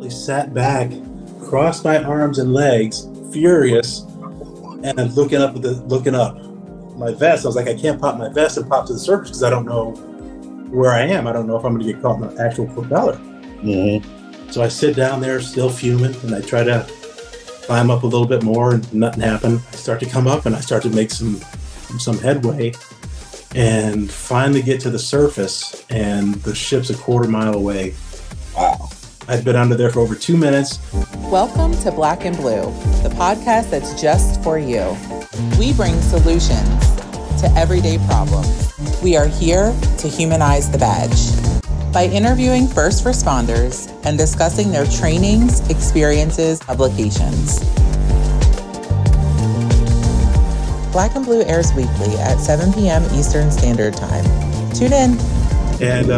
I sat back, crossed my arms and legs, furious, and looking up my vest. I was like, I can't pop my vest and pop to the surface because I don't know where I am. I don't know if I'm going to get caught in the actual propeller. Mm-hmm. So I sit down there still fuming, and I try to climb up a little bit more, and nothing happened. I start to come up, and I start to make some headway, and finally get to the surface, and the ship's a quarter mile away. Wow. I'd been under there for over 2 minutes. Welcome to Black and Blue, the podcast that's just for you. We bring solutions to everyday problems. We are here to humanize the badge by interviewing first responders and discussing their trainings, experiences, publications. Black and Blue airs weekly at 7 p.m. Eastern Standard Time. Tune in. And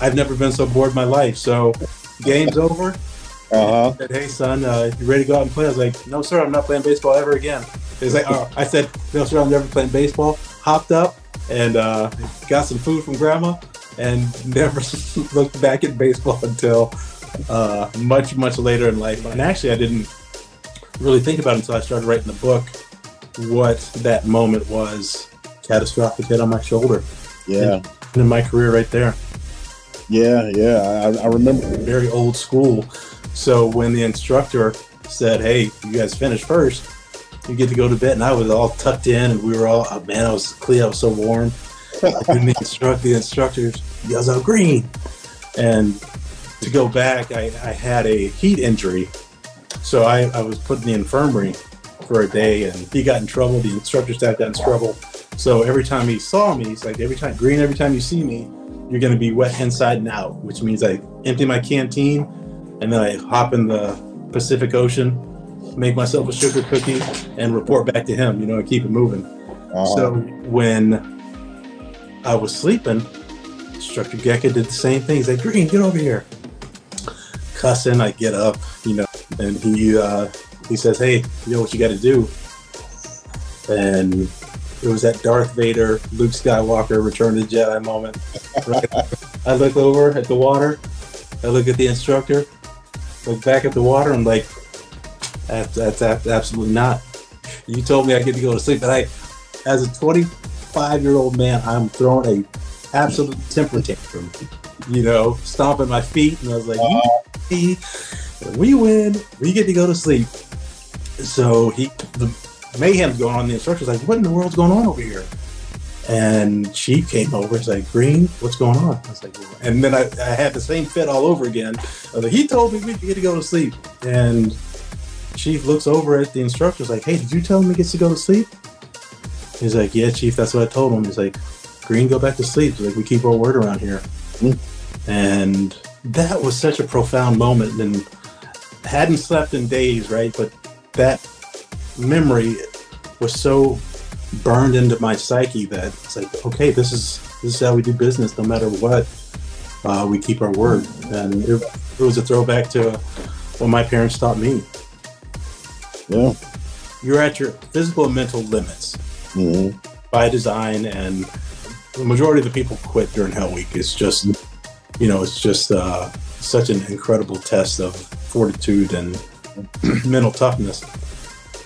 I've never been so bored in my life. So game's over. Uh-huh. I said, hey, son, you ready to go out and play? I was like, no, sir, I'm not playing baseball ever again. He's like, oh. I said, no, sir, I'm never playing baseball. Hopped up and got some food from grandma and never looked back at baseball until much, much later in life. And actually, I didn't really think about it until I started writing the book, what that moment was. Catastrophic hit on my shoulder. Yeah. And in my career right there. Yeah. I remember. Very old school. So when the instructor said, hey, you guys finish first, you get to go to bed. And I was all tucked in, and we were all, oh, man, I was so warm. And the instructor yells out, Greene. And to go back, I had a heat injury. So I was put in the infirmary for a day, and he got in trouble. The instructor staff got in trouble. So every time he saw me, he's like, Greene, every time you see me, you're going to be wet inside and out, which means I empty my canteen, and then I hop in the Pacific Ocean, make myself a sugar cookie, and report back to him, and keep it moving. Uh-huh. So when I was sleeping, Instructor Gecka did the same thing. He's like, Greene, get over here. Cussing, I get up, and he says, hey, you know what you got to do? And it was that Darth Vader, Luke Skywalker, Return of the Jedi moment. Right? I look over at the water. I look at the instructor. Look back at the water. I'm like, that's absolutely not. You told me I get to go to sleep. But as a 25-year-old man, I'm throwing a absolute temper tantrum. Stomping my feet. And I was like, we win. We get to go to sleep. So the mayhem's going on. The instructor's like, what in the world's going on over here? And Chief came over. He's like, Greene, what's going on? I was like, well, and then I had the same fit all over again. I was like, he told me we get to go to sleep. And Chief looks over at the instructor. He's like, hey, did you tell him he gets to go to sleep? He's like, yeah, Chief, that's what I told him. He's like, Greene, go back to sleep. He's like, we keep our word around here. And that was such a profound moment. And hadn't slept in days, right? But that memory was so burned into my psyche that it's like, okay, this is how we do business. No matter what, we keep our word. And it was a throwback to what my parents taught me. Yeah, you're at your physical and mental limits by design, and the majority of the people quit during Hell Week. It's just, it's just such an incredible test of fortitude and mental toughness.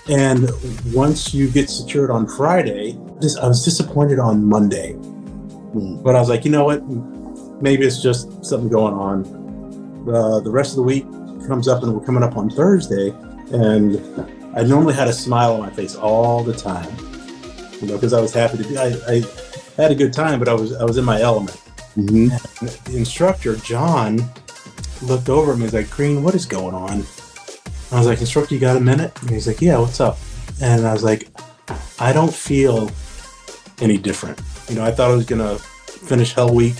And once you get secured on Friday, I was disappointed on Monday. But I was like, you know what? Maybe it's just something going on. The rest of the week comes up, and we're coming up on Thursday. And I normally had a smile on my face all the time, because I was happy to be. I had a good time, but I was in my element. And the instructor, John, looked over at me. He's like, Greene, what is going on? I was like, instructor, you got a minute? And he's like, yeah, what's up? And I was like, I don't feel any different. I thought I was going to finish Hell Week,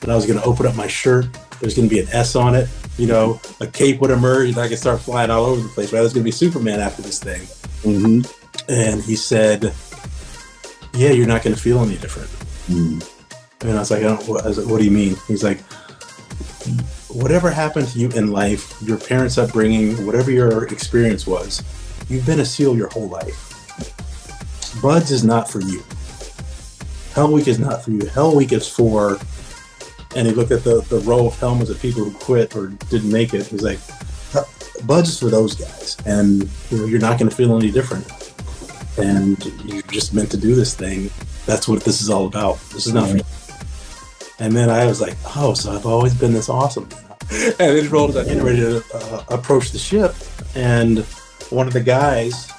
and I was going to open up my shirt. There's going to be an S on it. A cape would emerge, and I could start flying all over the place. Right? I was going to be Superman after this thing. And he said, yeah, you're not going to feel any different. And I was like, what do you mean? He's like, whatever happened to you in life, your parents' upbringing, whatever your experience was, you've been a SEAL your whole life. Buds is not for you. Hell Week is not for you. Hell Week is for, and he looked at the row of helmets of people who quit or didn't make it. He's like, Bud's for those guys, and you're not going to feel any different. And you're just meant to do this thing. That's what this is all about. This is not for you. And then I was like, oh, so I've always been this awesome. And it rolled up, getting ready to approach the ship, and one of the guys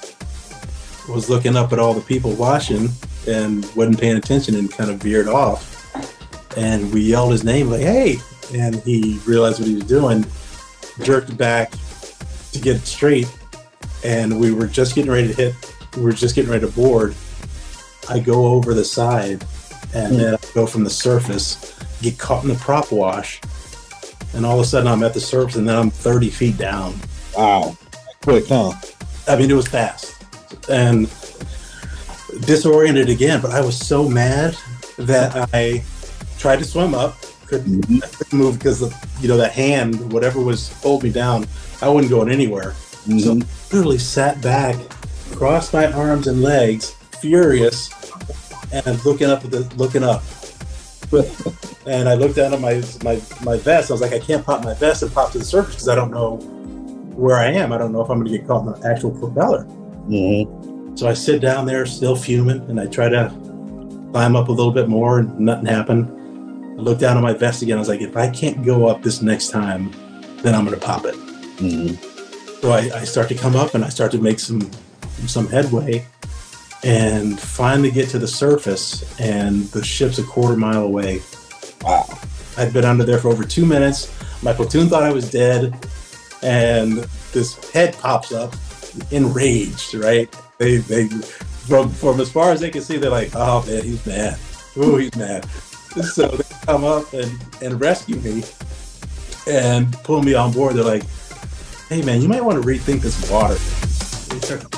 was looking up at all the people watching and wasn't paying attention and kind of veered off. And we yelled his name, like, hey! And he realized what he was doing, jerked back to get it straight, and we were just getting ready to board. I go over the side, and then I go from the surface, get caught in the prop wash, and all of a sudden I'm at the surface, and then I'm 30 feet down. Wow. Quick, huh? I mean, it was fast. And disoriented again, but I was so mad that I tried to swim up, couldn't move because that hand, whatever was holding me down, I wasn't going anywhere. So I literally sat back, crossed my arms and legs, furious, and looking up. And I looked down at my vest. I was like, I can't pop my vest and pop to the surface because I don't know where I am. I don't know if I'm going to get caught in the actual propeller. So I sit down there still fuming, and I try to climb up a little bit more, and nothing happened. I look down at my vest again. I was like, if I can't go up this next time, then I'm going to pop it. So I start to come up, and I start to make some headway, and finally get to the surface, and the ship's a quarter mile away. Wow. I'd been under there for over 2 minutes. My platoon thought I was dead, and this head pops up, enraged, right? They from as far as they can see, they're like, oh man, he's mad. Ooh, he's mad. So they come up and rescue me and pull me on board. They're like, hey man, you might want to rethink this water. They start to